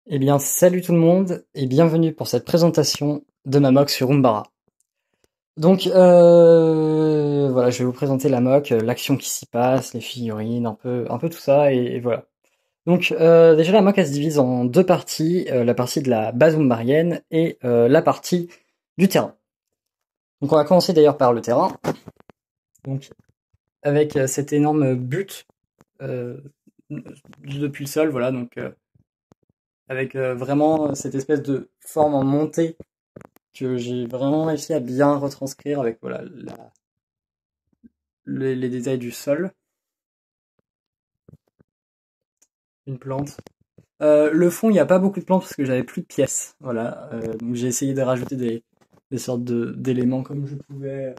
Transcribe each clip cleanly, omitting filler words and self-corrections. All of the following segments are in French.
Eh bien, salut tout le monde et bienvenue pour cette présentation de ma mock sur Umbara. Donc, voilà, je vais vous présenter la mock, l'action qui s'y passe, les figurines, un peu tout ça et voilà. Donc, déjà la mock elle se divise en deux parties, la partie de la base umbarienne et la partie du terrain. Donc, on va commencer d'ailleurs par le terrain. Donc, avec cet énorme but euh, depuis le sol, voilà, donc avec vraiment cette espèce de forme en montée que j'ai vraiment réussi à bien retranscrire avec voilà les détails du sol, une plante. Le fond, il n'y a pas beaucoup de plantes parce que j'avais plus de pièces. Voilà, donc j'ai essayé de rajouter des sortes d'éléments comme je pouvais.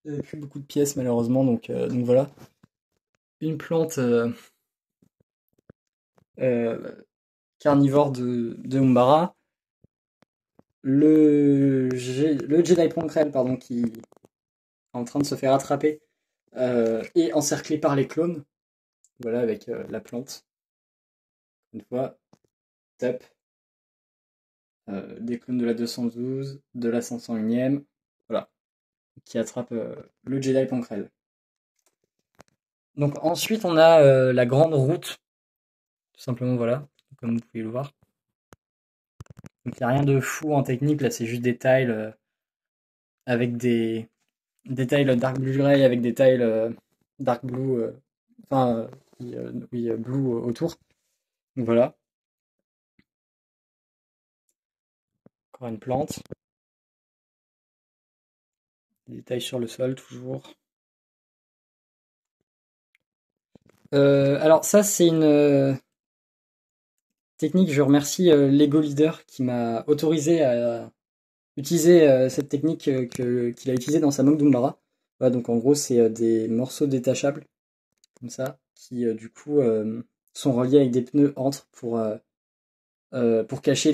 J'avais plus beaucoup de pièces malheureusement, donc voilà. Une plante euh, carnivore de Umbara. Le Jedi Ponkrell, pardon, qui est en train de se faire attraper et encerclé par les clones. Voilà, avec la plante. Une fois, top. Des clones de la 212, de la 501e, voilà, qui attrape le Jedi Pankrell. Donc ensuite on a la grande route, tout simplement voilà, comme vous pouvez le voir. Donc il n'y a rien de fou en technique, là c'est juste des tiles avec des tiles Dark Blue Gray avec des tiles Dark Blue, enfin oui, Blue autour. Donc voilà, encore une plante, des tailles sur le sol toujours. Alors ça c'est une technique, je remercie Lego Leader qui m'a autorisé à utiliser cette technique qu'il a utilisée dans sa mock d'Umbara. Voilà, donc en gros, c'est des morceaux détachables, comme ça, qui du coup sont reliés avec des pneus entre pour cacher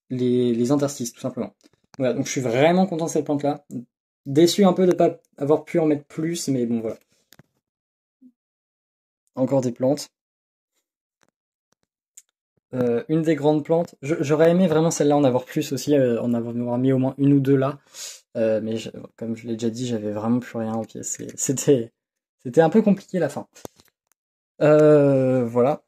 les interstices, tout simplement. Voilà, donc je suis vraiment content de cette plante-là. Déçu un peu de ne pas avoir pu en mettre plus, mais bon, voilà. Encore des plantes. Une des grandes plantes. J'aurais aimé vraiment celle-là en avoir plus aussi, en avoir mis au moins une ou deux là. Mais comme je l'ai déjà dit, j'avais vraiment plus rien en pièces. C'était un peu compliqué la fin. Voilà.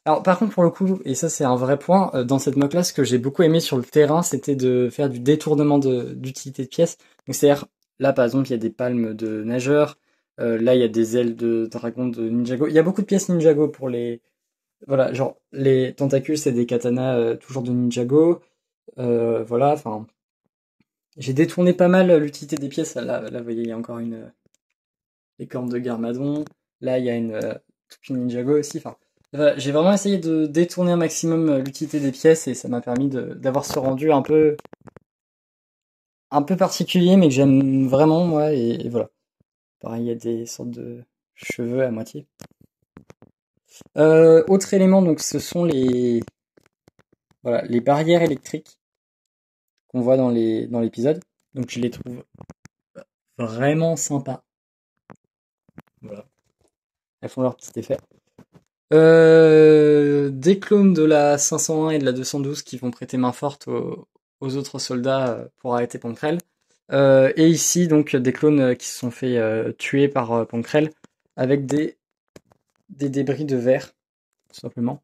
Alors par contre pour le coup, et ça c'est un vrai point, dans cette mock là, ce que j'ai beaucoup aimé sur le terrain, c'était de faire du détournement d'utilité de pièces. Donc c'est-à-dire, là par exemple, il y a des palmes de nageurs, là il y a des ailes de dragon de Ninjago. Il y a beaucoup de pièces Ninjago pour les. Voilà, genre les tentacules c'est des katanas toujours de Ninjago. Voilà, enfin. J'ai détourné pas mal l'utilité des pièces. Là, vous voyez, il y a encore les cornes de Garmadon. Là, il y a une toupie Ninjago aussi. Enfin, voilà, j'ai vraiment essayé de détourner un maximum l'utilité des pièces et ça m'a permis d'avoir ce rendu un peu particulier, mais que j'aime vraiment, moi. Et voilà. Pareil, il y a des sortes de cheveux à moitié. Autre élément, donc, ce sont voilà, les barrières électriques qu'on voit dans l'épisode. Donc, je les trouve vraiment sympas. Voilà. Elles font leur petit effet. Des clones de la 501 et de la 212 qui vont prêter main forte aux autres soldats pour arrêter Pankrell. Et ici, donc, des clones qui se sont fait tuer par Pankrell avec des débris de verre, tout simplement,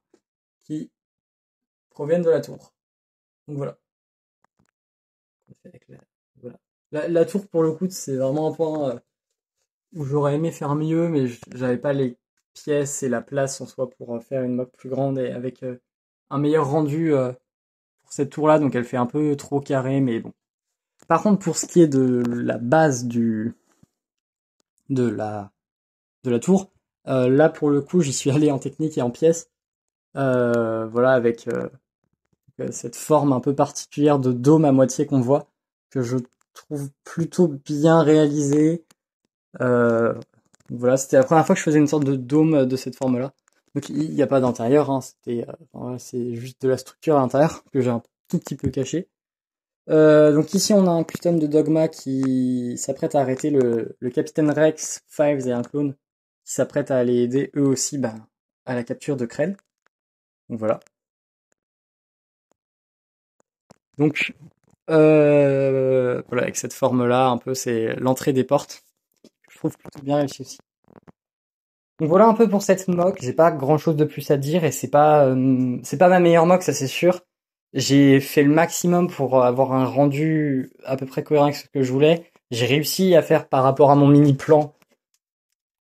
qui proviennent de la tour. Donc voilà. Voilà. La tour, pour le coup, c'est vraiment un point où j'aurais aimé faire mieux, mais j'avais pas les pièces et la place en soi pour faire une mock plus grande et avec un meilleur rendu pour cette tour-là, donc elle fait un peu trop carré, mais bon. Par contre, pour ce qui est de la base de la, de la tour, là pour le coup, j'y suis allé en technique et en pièces, voilà, avec cette forme un peu particulière de dôme à moitié qu'on voit, que je trouve plutôt bien réalisée. Voilà, c'était la première fois que je faisais une sorte de dôme de cette forme-là. Donc il n'y a pas d'intérieur, hein, voilà, c'est juste de la structure à l'intérieur que j'ai un tout petit peu caché. Donc ici on a un custom de Dogma qui s'apprête à arrêter le capitaine Rex, Fives et un clone qui s'apprête à aller aider eux aussi à la capture de Krell. Donc voilà. Donc, voilà, avec cette forme-là, un peu, c'est l'entrée des portes. Je trouve plutôt bien réussi aussi. Donc voilà un peu pour cette mock. J'ai pas grand-chose de plus à dire et c'est pas ma meilleure mock, ça c'est sûr. J'ai fait le maximum pour avoir un rendu à peu près cohérent avec ce que je voulais. J'ai réussi à faire par rapport à mon mini plan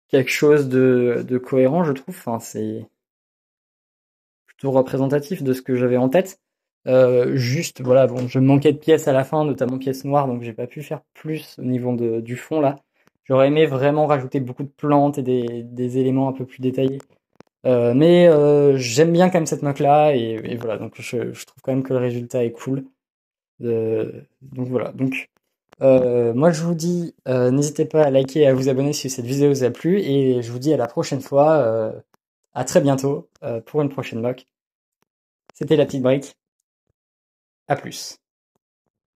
quelque chose de cohérent, je trouve. Enfin, c'est plutôt représentatif de ce que j'avais en tête. Juste, voilà, bon, je manquais de pièces à la fin, notamment pièces noires, donc j'ai pas pu faire plus au niveau du fond là. J'aurais aimé vraiment rajouter beaucoup de plantes et des éléments un peu plus détaillés. Mais j'aime bien quand même cette mock là et voilà, donc je trouve quand même que le résultat est cool. Donc voilà, donc moi je vous dis, n'hésitez pas à liker et à vous abonner si cette vidéo vous a plu et je vous dis à la prochaine fois, à très bientôt pour une prochaine mock. C'était la petite brique. À plus.